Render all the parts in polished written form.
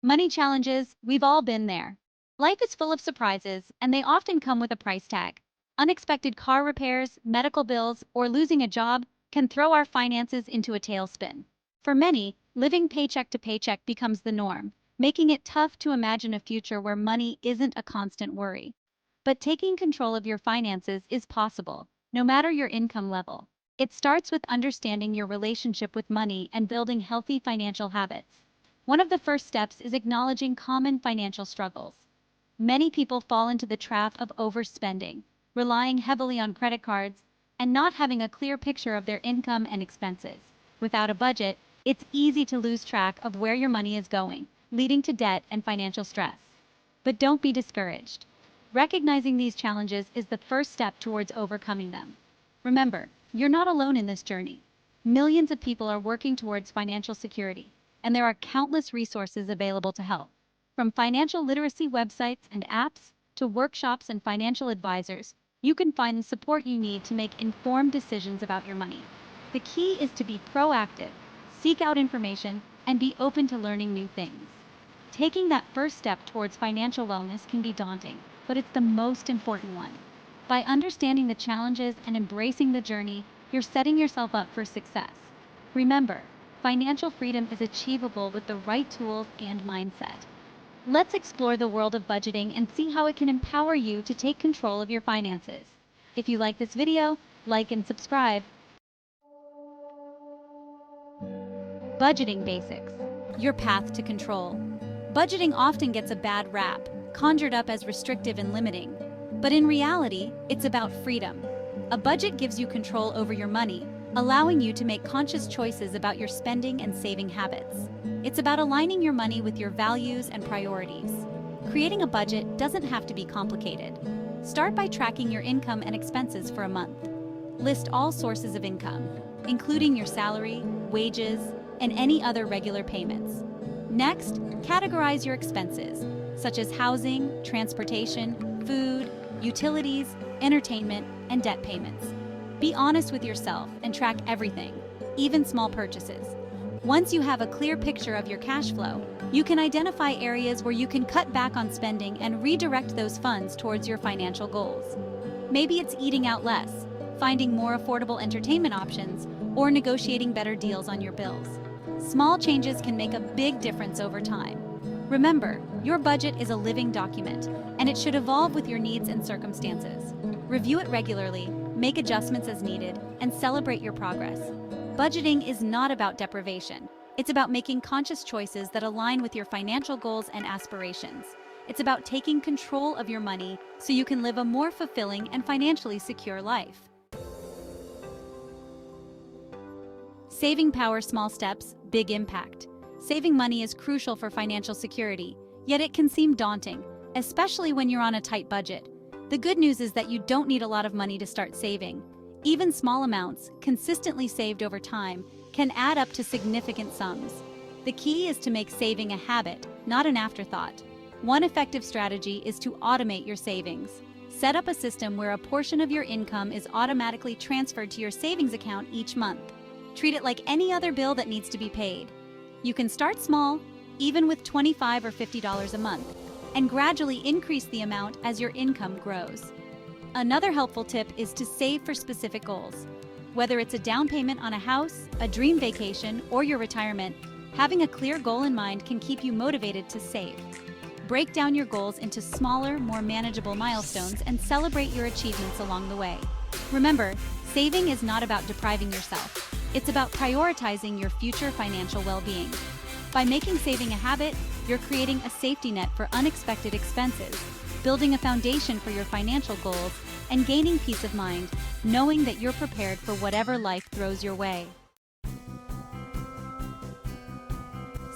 Money challenges, we've all been there. Life is full of surprises, and they often come with a price tag. Unexpected car repairs, medical bills, or losing a job can throw our finances into a tailspin. For many, living paycheck to paycheck becomes the norm, making it tough to imagine a future where money isn't a constant worry. But taking control of your finances is possible, no matter your income level. It starts with understanding your relationship with money and building healthy financial habits. One of the first steps is acknowledging common financial struggles. Many people fall into the trap of overspending, relying heavily on credit cards, and not having a clear picture of their income and expenses. Without a budget, it's easy to lose track of where your money is going, leading to debt and financial stress. But don't be discouraged. Recognizing these challenges is the first step towards overcoming them. Remember, you're not alone in this journey. Millions of people are working towards financial security, and there are countless resources available to help. From financial literacy websites and apps to workshops and financial advisors, you can find the support you need to make informed decisions about your money. The key is to be proactive, seek out information, and be open to learning new things. Taking that first step towards financial wellness can be daunting, but it's the most important one. By understanding the challenges and embracing the journey, you're setting yourself up for success. Remember, financial freedom is achievable with the right tools and mindset. Let's explore the world of budgeting and see how it can empower you to take control of your finances. If you like this video, like and subscribe. Budgeting basics. Your path to control. Budgeting often gets a bad rap, conjured up as restrictive and limiting. But in reality, it's about freedom. A budget gives you control over your money, allowing you to make conscious choices about your spending and saving habits. It's about aligning your money with your values and priorities. Creating a budget doesn't have to be complicated. Start by tracking your income and expenses for a month. List all sources of income, including your salary, wages, and any other regular payments. Next, categorize your expenses, such as housing, transportation, food, utilities, entertainment, and debt payments. Be honest with yourself and track everything, even small purchases. Once you have a clear picture of your cash flow, you can identify areas where you can cut back on spending and redirect those funds towards your financial goals. Maybe it's eating out less, finding more affordable entertainment options, or negotiating better deals on your bills. Small changes can make a big difference over time. Remember, your budget is a living document, and it should evolve with your needs and circumstances. Review it regularly, make adjustments as needed, and celebrate your progress. Budgeting is not about deprivation. It's about making conscious choices that align with your financial goals and aspirations. It's about taking control of your money so you can live a more fulfilling and financially secure life. Saving power, small steps, big impact. Saving money is crucial for financial security, yet it can seem daunting, especially when you're on a tight budget. The good news is that you don't need a lot of money to start saving. Even small amounts, consistently saved over time, can add up to significant sums. The key is to make saving a habit, not an afterthought. One effective strategy is to automate your savings. Set up a system where a portion of your income is automatically transferred to your savings account each month. Treat it like any other bill that needs to be paid. You can start small, even with $25 or $50 a month, and gradually increase the amount as your income grows. Another helpful tip is to save for specific goals. Whether it's a down payment on a house, a dream vacation, or your retirement, having a clear goal in mind can keep you motivated to save. Break down your goals into smaller, more manageable milestones and celebrate your achievements along the way. Remember, saving is not about depriving yourself. It's about prioritizing your future financial well-being. By making saving a habit, you're creating a safety net for unexpected expenses, building a foundation for your financial goals, and gaining peace of mind, knowing that you're prepared for whatever life throws your way.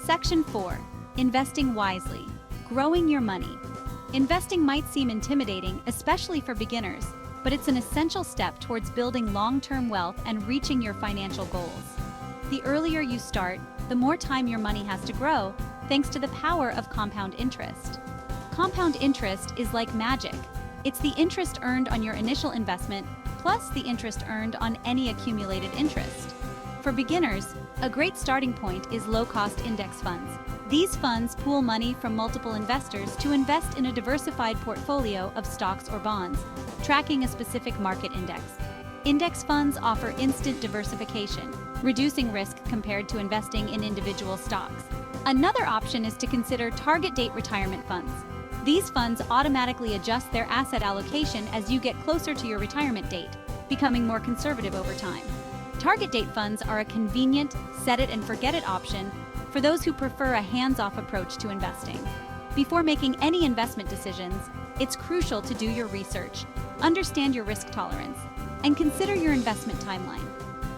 Section 4. Investing wisely. Growing your money. Investing might seem intimidating, especially for beginners, but it's an essential step towards building long-term wealth and reaching your financial goals. The earlier you start, the more time your money has to grow, thanks to the power of compound interest. Compound interest is like magic. It's the interest earned on your initial investment, plus the interest earned on any accumulated interest. For beginners, a great starting point is low-cost index funds. These funds pool money from multiple investors to invest in a diversified portfolio of stocks or bonds, tracking a specific market index. Index funds offer instant diversification, reducing risk compared to investing in individual stocks. Another option is to consider target date retirement funds. These funds automatically adjust their asset allocation as you get closer to your retirement date, becoming more conservative over time. Target date funds are a convenient, set-it-and-forget-it option for those who prefer a hands-off approach to investing. Before making any investment decisions, it's crucial to do your research, understand your risk tolerance, and consider your investment timeline.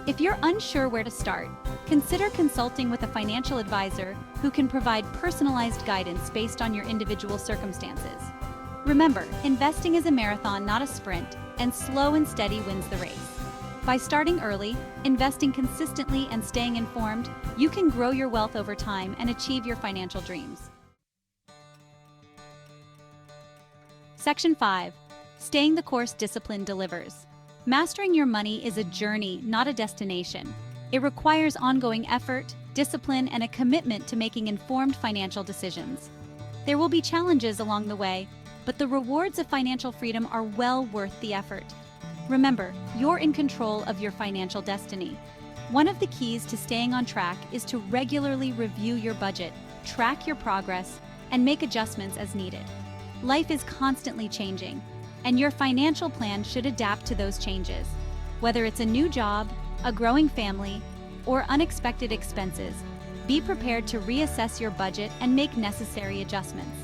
If you're unsure where to start, consider consulting with a financial advisor who can provide personalized guidance based on your individual circumstances. Remember, investing is a marathon, not a sprint, and slow and steady wins the race. By starting early, investing consistently, and staying informed, you can grow your wealth over time and achieve your financial dreams. Section 5. Staying the course. Discipline delivers. Mastering your money is a journey, not a destination. It requires ongoing effort, discipline, and a commitment to making informed financial decisions. There will be challenges along the way, but the rewards of financial freedom are well worth the effort. Remember, you're in control of your financial destiny. One of the keys to staying on track is to regularly review your budget, track your progress, and make adjustments as needed. Life is constantly changing, and your financial plan should adapt to those changes. Whether it's a new job, a growing family, or unexpected expenses, be prepared to reassess your budget and make necessary adjustments.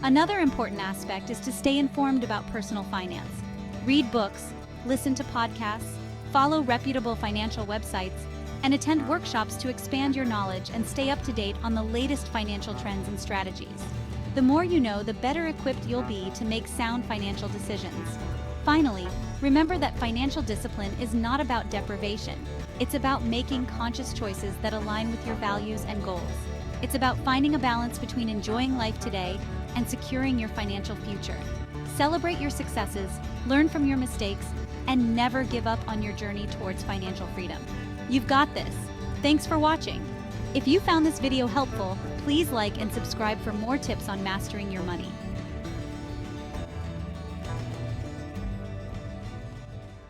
Another important aspect is to stay informed about personal finance. Read books, listen to podcasts, follow reputable financial websites, and attend workshops to expand your knowledge and stay up to date on the latest financial trends and strategies. The more you know, the better equipped you'll be to make sound financial decisions. Finally, remember that financial discipline is not about deprivation. It's about making conscious choices that align with your values and goals. It's about finding a balance between enjoying life today and securing your financial future. Celebrate your successes, learn from your mistakes, and never give up on your journey towards financial freedom. You've got this. Thanks for watching. If you found this video helpful, please like and subscribe for more tips on mastering your money.